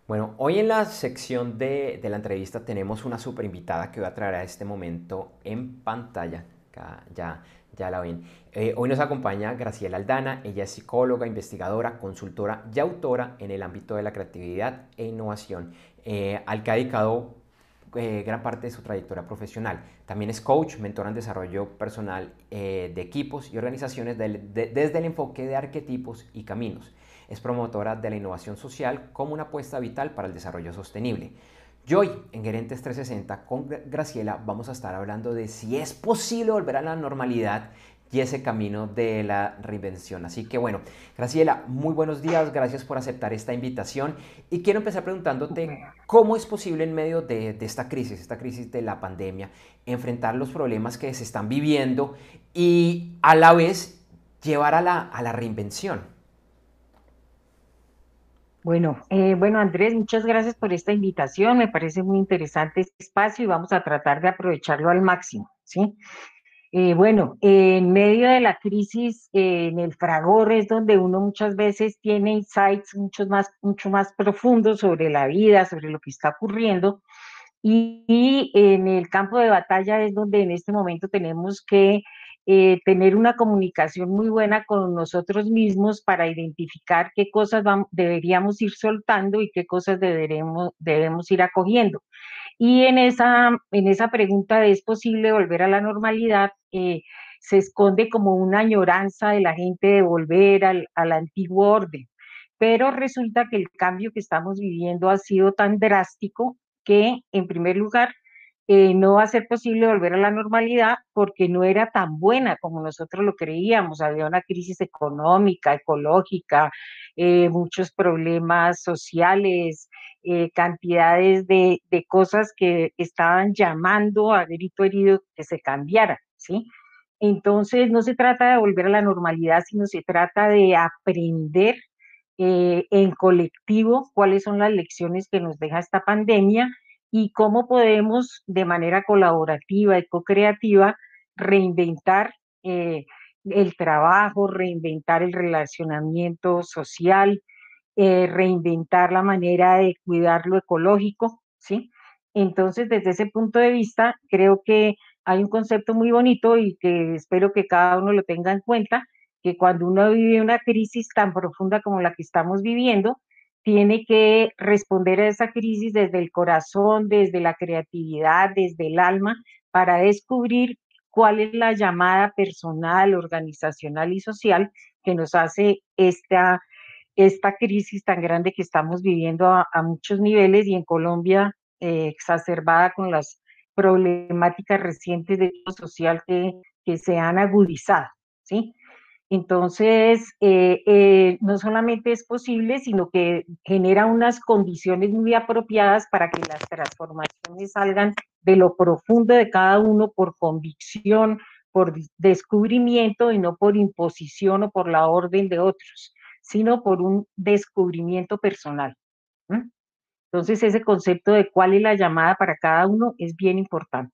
Bueno, hoy en la sección de la entrevista tenemos una super invitada que voy a traer a este momento en pantalla. Acá ya la ven. Hoy nos acompaña Graciela Aldana. Ella es psicóloga, investigadora, consultora y autora en el ámbito de la creatividad e innovación, al que ha dedicado gran parte de su trayectoria profesional. También es coach, mentora en desarrollo personal de equipos y organizaciones desde el enfoque de arquetipos y caminos. Es promotora de la innovación social como una apuesta vital para el desarrollo sostenible. Y hoy en Gerentes 360 con Graciela vamos a estar hablando de si es posible volver a la normalidad y ese camino de la reinvención. Así que bueno, Graciela, muy buenos días, gracias por aceptar esta invitación y quiero empezar preguntándote Bueno, cómo es posible en medio de esta crisis de la pandemia, enfrentar los problemas que se están viviendo y a la vez llevar a la reinvención. bueno, Andrés, muchas gracias por esta invitación. Me parece muy interesante este espacio y vamos a tratar de aprovecharlo al máximo, ¿sí? En medio de la crisis, en el fragor es donde uno muchas veces tiene insights mucho más profundos sobre la vida, sobre lo que está ocurriendo. Y en el campo de batalla es donde en este momento tenemos que tener una comunicación muy buena con nosotros mismos para identificar qué cosas deberíamos ir soltando y qué cosas debemos ir acogiendo. Y en esa pregunta de ¿es posible volver a la normalidad? Se esconde como una añoranza de la gente de volver al antiguo orden. Pero resulta que el cambio que estamos viviendo ha sido tan drástico que, en primer lugar, no va a ser posible volver a la normalidad porque no era tan buena como nosotros lo creíamos. Había una crisis económica, ecológica, muchos problemas sociales, cantidades de cosas que estaban llamando a grito herido que se cambiara, ¿sí? Entonces, no se trata de volver a la normalidad, sino se trata de aprender en colectivo cuáles son las lecciones que nos deja esta pandemia y cómo podemos de manera colaborativa y co-creativa reinventar eh, el trabajo, reinventar el relacionamiento social, reinventar la manera de cuidar lo ecológico, ¿sí? Entonces, desde ese punto de vista, creo que hay un concepto muy bonito y que espero que cada uno lo tenga en cuenta, que cuando uno vive una crisis tan profunda como la que estamos viviendo, tiene que responder a esa crisis desde el corazón, desde la creatividad, desde el alma, para descubrir cuál es la llamada personal, organizacional y social que nos hace esta crisis tan grande que estamos viviendo a muchos niveles y en Colombia exacerbada con las problemáticas recientes de tipo social que se han agudizado, ¿sí? Entonces, no solamente es posible, sino que genera unas condiciones muy apropiadas para que las transformaciones salgan de lo profundo de cada uno por convicción, por descubrimiento y no por imposición o por la orden de otros, sino por un descubrimiento personal. ¿Mm? Entonces, ese concepto de cuál es la llamada para cada uno es bien importante.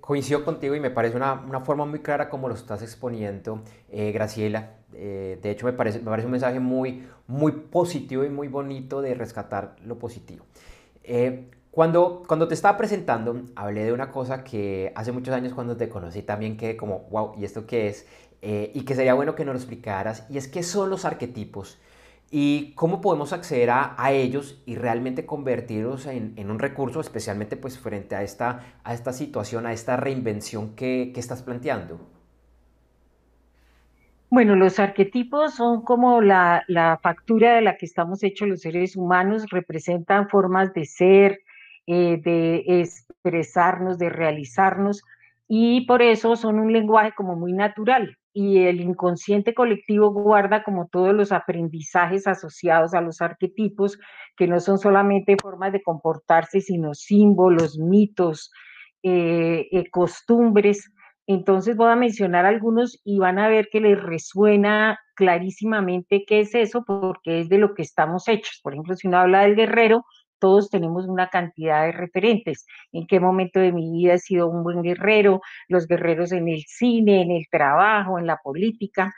Coincido contigo y me parece una forma muy clara como lo estás exponiendo, Graciela. De hecho, me parece un mensaje muy positivo y muy bonito de rescatar lo positivo. Cuando te estaba presentando, hablé de una cosa que hace muchos años cuando te conocí también quedé como, wow, ¿y esto qué es? Y que sería bueno que nos lo explicaras. Y es qué son los arquetipos y cómo podemos acceder a ellos y realmente convertirlos en un recurso, especialmente pues frente a esta situación, a esta reinvención que estás planteando. Bueno, los arquetipos son como la factura de la que estamos hechos los seres humanos, representan formas de ser, de expresarnos, de realizarnos, y por eso son un lenguaje como muy natural. Y el inconsciente colectivo guarda como todos los aprendizajes asociados a los arquetipos, que no son solamente formas de comportarse, sino símbolos, mitos, costumbres. Entonces voy a mencionar algunos y van a ver que les resuena clarísimamente qué es eso, porque es de lo que estamos hechos. Por ejemplo, si uno habla del guerrero, todos tenemos una cantidad de referentes. ¿En qué momento de mi vida he sido un buen guerrero? Los guerreros en el cine, en el trabajo, en la política.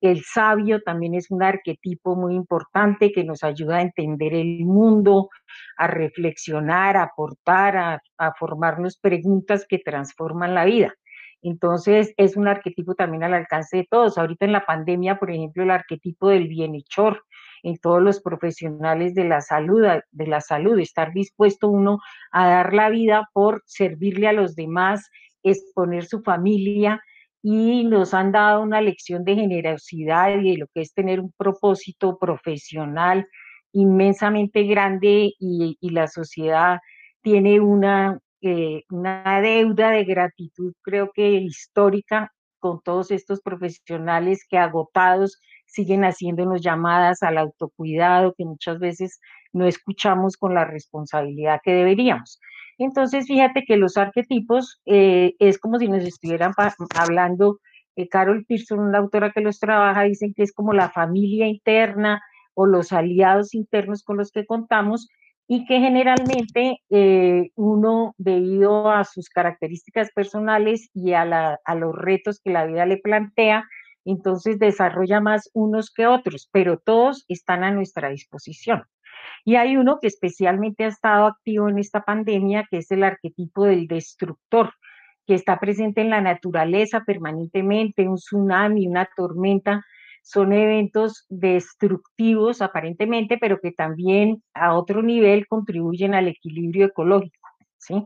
El sabio también es un arquetipo muy importante que nos ayuda a entender el mundo, a reflexionar, a aportar, a formarnos preguntas que transforman la vida. Entonces, es un arquetipo también al alcance de todos. Ahorita en la pandemia, por ejemplo, el arquetipo del bienhechor en todos los profesionales de la salud, estar dispuesto uno a dar la vida por servirle a los demás, exponer su familia, y nos han dado una lección de generosidad y de lo que es tener un propósito profesional inmensamente grande, y la sociedad tiene una deuda de gratitud, creo que histórica, con todos estos profesionales que agotados siguen haciéndonos llamadas al autocuidado, que muchas veces no escuchamos con la responsabilidad que deberíamos. Entonces, fíjate que los arquetipos es como si nos estuvieran hablando, Carol Pearson, una autora que los trabaja, dicen que es como la familia interna o los aliados internos con los que contamos, y que generalmente uno, debido a sus características personales y a los retos que la vida le plantea, entonces desarrolla más unos que otros, pero todos están a nuestra disposición. Y hay uno que especialmente ha estado activo en esta pandemia, que es el arquetipo del destructor, que está presente en la naturaleza permanentemente. Un tsunami, una tormenta, son eventos destructivos aparentemente, pero que también a otro nivel contribuyen al equilibrio ecológico, ¿sí?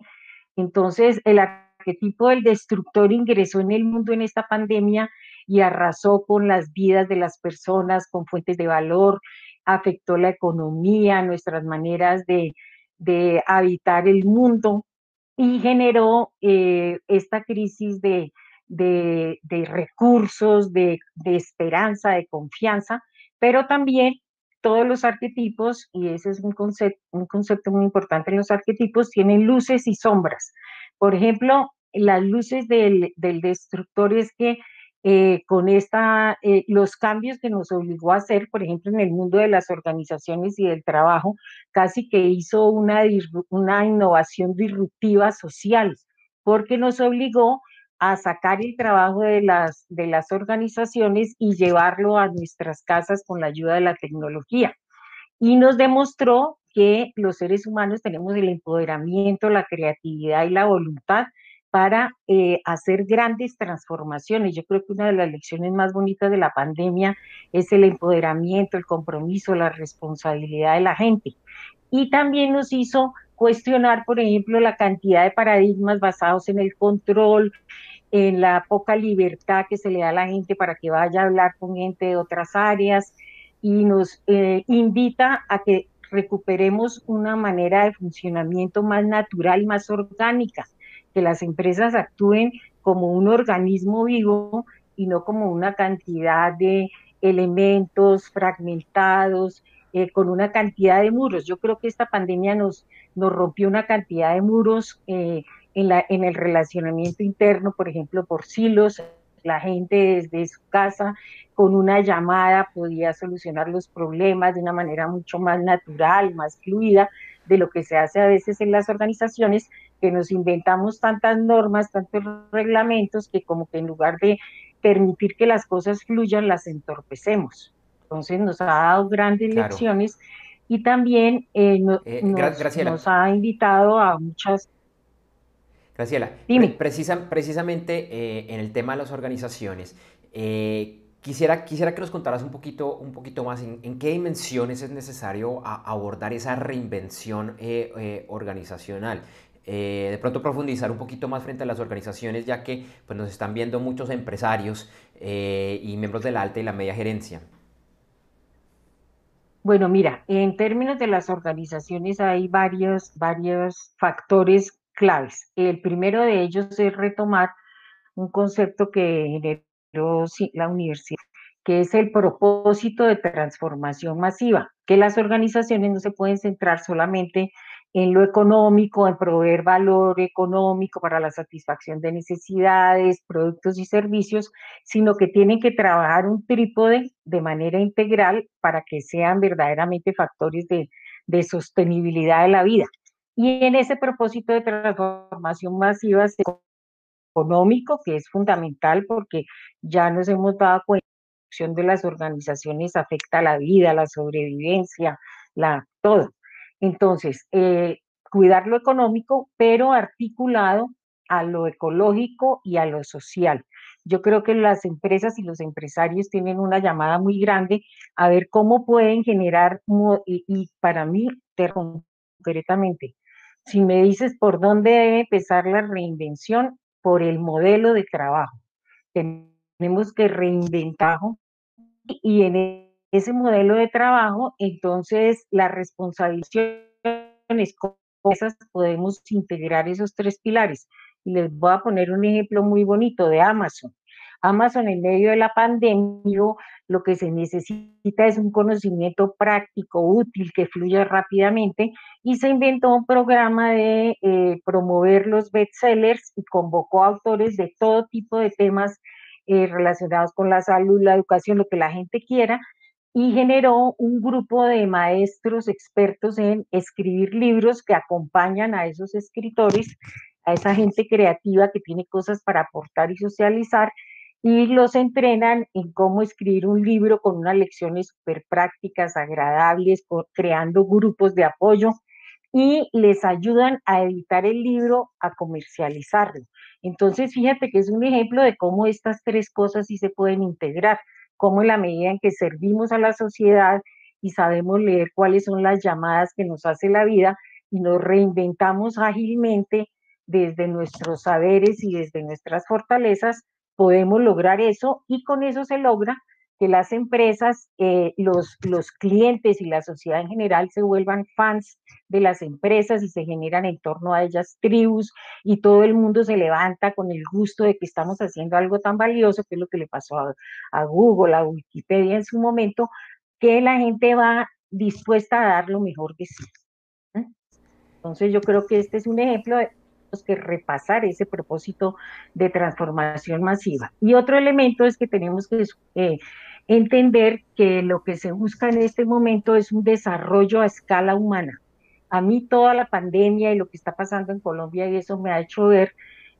Entonces, el arquetipo del destructor ingresó en el mundo en esta pandemia y arrasó con las vidas de las personas, con fuentes de valor, afectó la economía, nuestras maneras de habitar el mundo, y generó esta crisis de recursos, de esperanza, de confianza, pero también todos los arquetipos, y ese es un concepto muy importante en los arquetipos, tienen luces y sombras. Por ejemplo, las luces del destructor es que los cambios que nos obligó a hacer, por ejemplo, en el mundo de las organizaciones y del trabajo, casi que hizo una innovación disruptiva social, porque nos obligó a sacar el trabajo de las organizaciones y llevarlo a nuestras casas con la ayuda de la tecnología. Y nos demostró que los seres humanos tenemos el empoderamiento, la creatividad y la voluntad para hacer grandes transformaciones. Yo creo que una de las lecciones más bonitas de la pandemia es el empoderamiento, el compromiso, la responsabilidad de la gente. Y también nos hizo cuestionar, por ejemplo, la cantidad de paradigmas basados en el control, en la poca libertad que se le da a la gente para que vaya a hablar con gente de otras áreas, y nos invita a que recuperemos una manera de funcionamiento más natural, más orgánica, que las empresas actúen como un organismo vivo y no como una cantidad de elementos fragmentados, con una cantidad de muros. Yo creo que esta pandemia nos rompió una cantidad de muros en el relacionamiento interno, por ejemplo, por silos. La gente desde su casa con una llamada podía solucionar los problemas de una manera mucho más natural, más fluida, de lo que se hace a veces en las organizaciones, que nos inventamos tantas normas, tantos reglamentos, que como que en lugar de permitir que las cosas fluyan, las entorpecemos. Entonces nos ha dado grandes Claro. lecciones, y también Graciela, nos ha invitado a muchas... Graciela, Dime. precisamente en el tema de las organizaciones, quisiera que nos contaras un poquito más en qué dimensiones es necesario abordar esa reinvención organizacional. De pronto profundizar un poquito más frente a las organizaciones, ya que pues, nos están viendo muchos empresarios y miembros de la alta y la media gerencia. Bueno, mira, en términos de las organizaciones hay varios factores claves. El primero de ellos es retomar un concepto que generó la universidad, que es el propósito de transformación masiva, que las organizaciones no se pueden centrar solamente en lo económico, en proveer valor económico para la satisfacción de necesidades, productos y servicios, sino que tienen que trabajar un trípode de manera integral para que sean verdaderamente factores de sostenibilidad de la vida. Y en ese propósito de transformación masiva se económico, que es fundamental porque ya nos hemos dado cuenta construcción de las organizaciones afecta la vida, la sobrevivencia, todo. Entonces, cuidar lo económico, pero articulado a lo ecológico y a lo social. Yo creo que las empresas y los empresarios tienen una llamada muy grande a ver cómo pueden generar, y para mí, concretamente, si me dices por dónde debe empezar la reinvención, por el modelo de trabajo. Tenemos que reinventar y en ese modelo de trabajo, entonces las responsabilidades, cómo esas podemos integrar esos tres pilares. Y les voy a poner un ejemplo muy bonito de Amazon. Amazon en medio de la pandemia, lo que se necesita es un conocimiento práctico, útil, que fluya rápidamente, y se inventó un programa de promover los bestsellers y convocó a autores de todo tipo de temas relacionados con la salud, la educación, lo que la gente quiera, y generó un grupo de maestros expertos en escribir libros que acompañan a esos escritores, a esa gente creativa que tiene cosas para aportar y socializar, y los entrenan en cómo escribir un libro con unas lecciones súper prácticas, agradables, creando grupos de apoyo, y les ayudan a editar el libro, a comercializarlo. Entonces, fíjate que es un ejemplo de cómo estas tres cosas sí se pueden integrar, cómo en la medida en que servimos a la sociedad y sabemos leer cuáles son las llamadas que nos hace la vida y nos reinventamos ágilmente desde nuestros saberes y desde nuestras fortalezas, podemos lograr eso, y con eso se logra que las empresas, los clientes y la sociedad en general se vuelvan fans de las empresas y se generan en torno a ellas tribus, y todo el mundo se levanta con el gusto de que estamos haciendo algo tan valioso, que es lo que le pasó a Google, a Wikipedia en su momento, que la gente va dispuesta a dar lo mejor de sí. Entonces yo creo que este es un ejemplo de que repasar ese propósito de transformación masiva. Y otro elemento es que tenemos que entender que lo que se busca en este momento es un desarrollo a escala humana. A mí toda la pandemia y lo que está pasando en Colombia y eso me ha hecho ver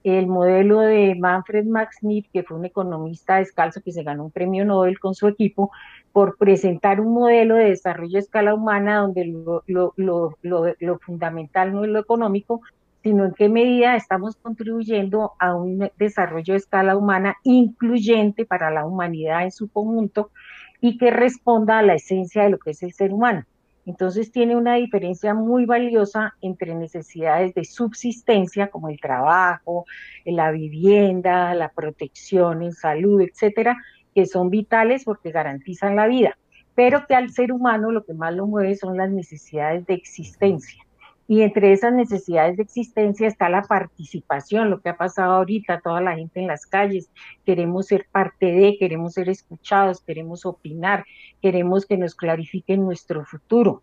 el modelo de Manfred Max Smith, que fue un economista descalzo que se ganó un premio Nobel con su equipo, por presentar un modelo de desarrollo a escala humana donde lo fundamental no es lo económico, sino en qué medida estamos contribuyendo a un desarrollo de escala humana incluyente para la humanidad en su conjunto y que responda a la esencia de lo que es el ser humano. Entonces tiene una diferencia muy valiosa entre necesidades de subsistencia, como el trabajo, la vivienda, la protección en salud, etcétera, que son vitales porque garantizan la vida, pero que al ser humano lo que más lo mueve son las necesidades de existencia. Y entre esas necesidades de existencia está la participación, lo que ha pasado ahorita, toda la gente en las calles, queremos ser parte de, queremos ser escuchados, queremos opinar, queremos que nos clarifiquen nuestro futuro.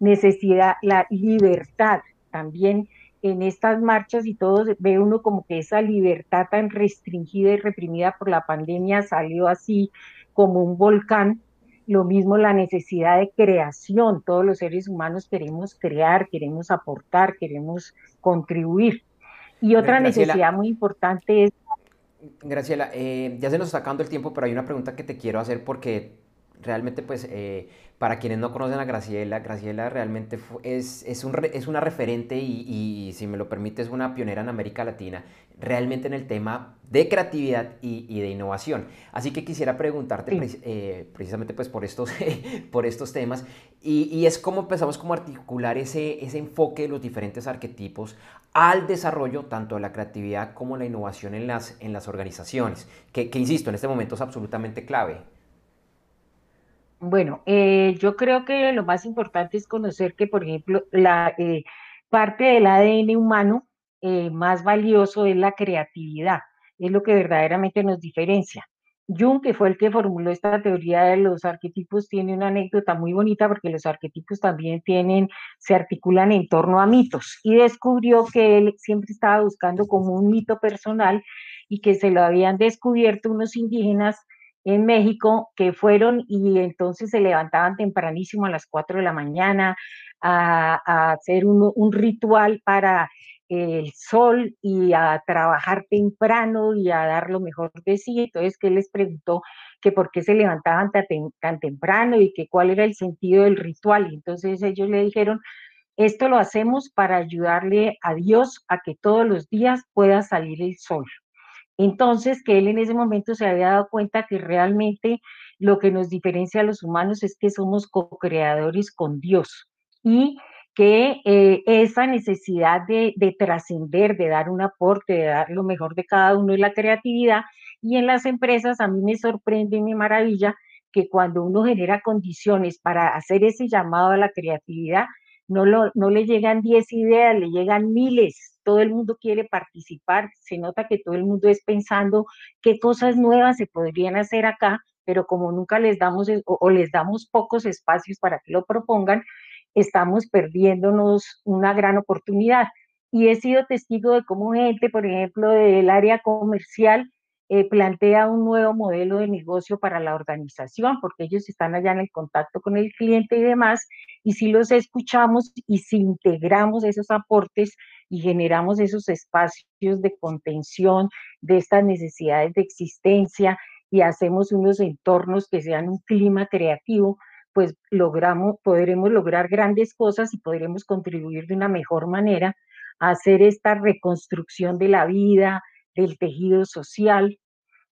Necesidad, la libertad, también en estas marchas y todo, ve uno como que esa libertad tan restringida y reprimida por la pandemia salió así como un volcán. Lo mismo la necesidad de creación, todos los seres humanos queremos crear, queremos aportar, queremos contribuir. Y otra Graciela, necesidad muy importante es... Graciela, ya se nos está acabando el tiempo, pero hay una pregunta que te quiero hacer porque realmente, pues, para quienes no conocen a Graciela, Graciela realmente es una referente y, si me lo permite, es una pionera en América Latina, realmente en el tema de creatividad y de innovación. Así que quisiera preguntarte Sí. precisamente pues, por por estos temas y es cómo empezamos como a articular ese enfoque de los diferentes arquetipos al desarrollo tanto de la creatividad como la innovación en en las organizaciones, que insisto, en este momento es absolutamente clave. Bueno, yo creo que lo más importante es conocer que, por ejemplo, parte del ADN humano más valioso es la creatividad, es lo que verdaderamente nos diferencia. Jung, que fue el que formuló esta teoría de los arquetipos, tiene una anécdota muy bonita porque los arquetipos también se articulan en torno a mitos, y descubrió que él siempre estaba buscando como un mito personal y que se lo habían descubierto unos indígenas en México que fueron y entonces se levantaban tempranísimo a las 4 de la mañana a hacer un ritual para el sol y a trabajar temprano y a dar lo mejor de sí. Entonces, que él les preguntó que por qué se levantaban tan temprano y que cuál era el sentido del ritual. Y entonces ellos le dijeron, esto lo hacemos para ayudarle a Dios a que todos los días pueda salir el sol. Entonces, que él en ese momento se había dado cuenta que realmente lo que nos diferencia a los humanos es que somos co-creadores con Dios y que esa necesidad de trascender, de dar un aporte, de dar lo mejor de cada uno es la creatividad. Y en las empresas a mí me sorprende y me maravilla que cuando uno genera condiciones para hacer ese llamado a la creatividad, no le llegan 10 ideas, le llegan miles. Todo el mundo quiere participar, se nota que todo el mundo es pensando qué cosas nuevas se podrían hacer acá, pero como nunca les damos o les damos pocos espacios para que lo propongan, estamos perdiéndonos una gran oportunidad. Y he sido testigo de cómo gente, por ejemplo, del área comercial, plantea un nuevo modelo de negocio para la organización, porque ellos están allá en el contacto con el cliente y demás, y si los escuchamos y si integramos esos aportes y generamos esos espacios de contención de estas necesidades de existencia y hacemos unos entornos que sean un clima creativo, pues podremos lograr grandes cosas y podremos contribuir de una mejor manera a hacer esta reconstrucción de la vida, del tejido social.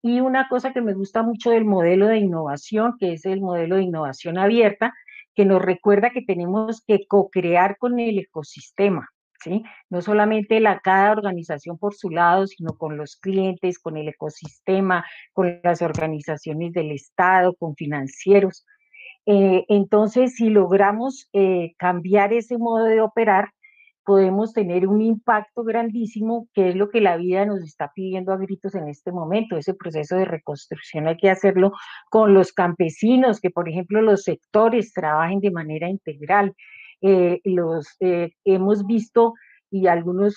Y una cosa que me gusta mucho del modelo de innovación, que es el modelo de innovación abierta, que nos recuerda que tenemos que co-crear con el ecosistema, ¿sí? No solamente cada organización por su lado, sino con los clientes, con el ecosistema, con las organizaciones del Estado, con financieros. Entonces, si logramos cambiar ese modo de operar, podemos tener un impacto grandísimo, que es lo que la vida nos está pidiendo a gritos en este momento. Ese proceso de reconstrucción hay que hacerlo con los campesinos, que por ejemplo los sectores trabajen de manera integral. Hemos visto y algunos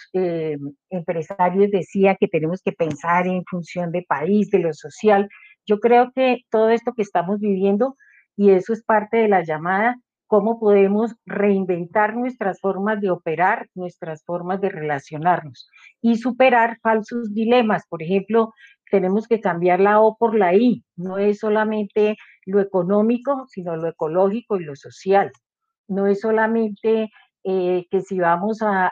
empresarios decían que tenemos que pensar en función de país, de lo social. Yo creo que todo esto que estamos viviendo, y eso es parte de la llamada, cómo podemos reinventar nuestras formas de operar, nuestras formas de relacionarnos y superar falsos dilemas. Por ejemplo, tenemos que cambiar la O por la I. No es solamente lo económico, sino lo ecológico y lo social. No es solamente que si vamos a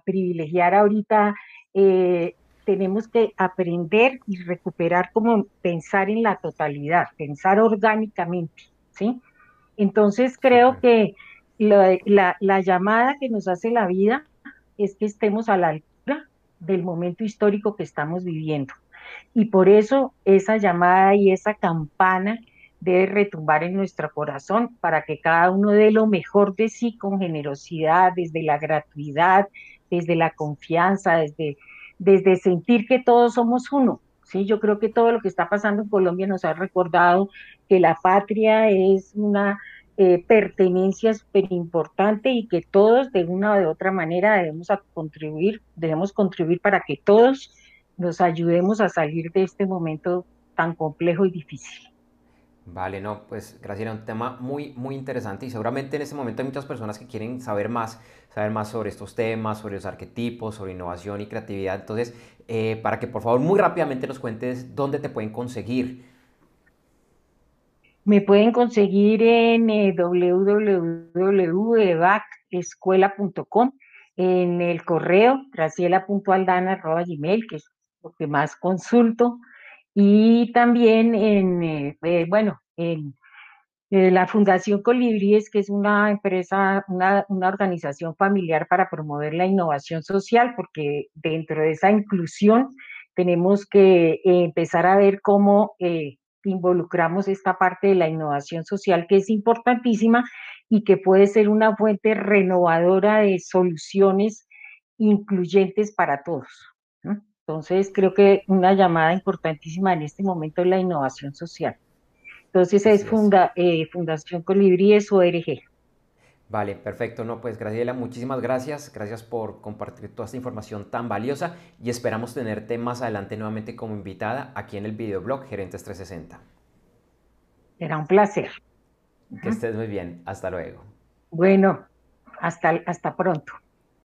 privilegiar ahorita, eh, tenemos que aprender y recuperar como pensar en la totalidad, pensar orgánicamente, ¿sí? Entonces creo Súper. que la llamada que nos hace la vida es que estemos a la altura del momento histórico que estamos viviendo. Y por eso esa llamada y esa campana debe retumbar en nuestro corazón para que cada uno dé lo mejor de sí con generosidad, desde la gratuidad, desde la confianza, desde sentir que todos somos uno. Sí, yo creo que todo lo que está pasando en Colombia nos ha recordado que la patria es una pertenencia súper importante y que todos de una o de otra manera debemos contribuir para que todos nos ayudemos a salir de este momento tan complejo y difícil. Vale, no, pues Graciela, un tema muy, muy interesante y seguramente en este momento hay muchas personas que quieren saber más sobre estos temas, sobre los arquetipos, sobre innovación y creatividad. Entonces, para que por favor muy rápidamente nos cuentes dónde te pueden conseguir. Me pueden conseguir en www.evacescuela.com, en el correo graciela.aldana@gmail, que es lo que más consulto, y también en la Fundación Colibríes, que es una empresa, una organización familiar para promover la innovación social, porque dentro de esa inclusión tenemos que empezar a ver cómo involucramos esta parte de la innovación social, que es importantísima y que puede ser una fuente renovadora de soluciones incluyentes para todos, ¿no? Entonces, creo que una llamada importantísima en este momento es la innovación social. Entonces es Así es. Fundación Colibríes ORG. Vale, perfecto. No, pues Graciela, muchísimas gracias. Gracias por compartir toda esta información tan valiosa y esperamos tenerte más adelante nuevamente como invitada aquí en el videoblog Gerentes 360. Será un placer. Que Ujú. estés muy bien. Hasta luego. Bueno, hasta pronto.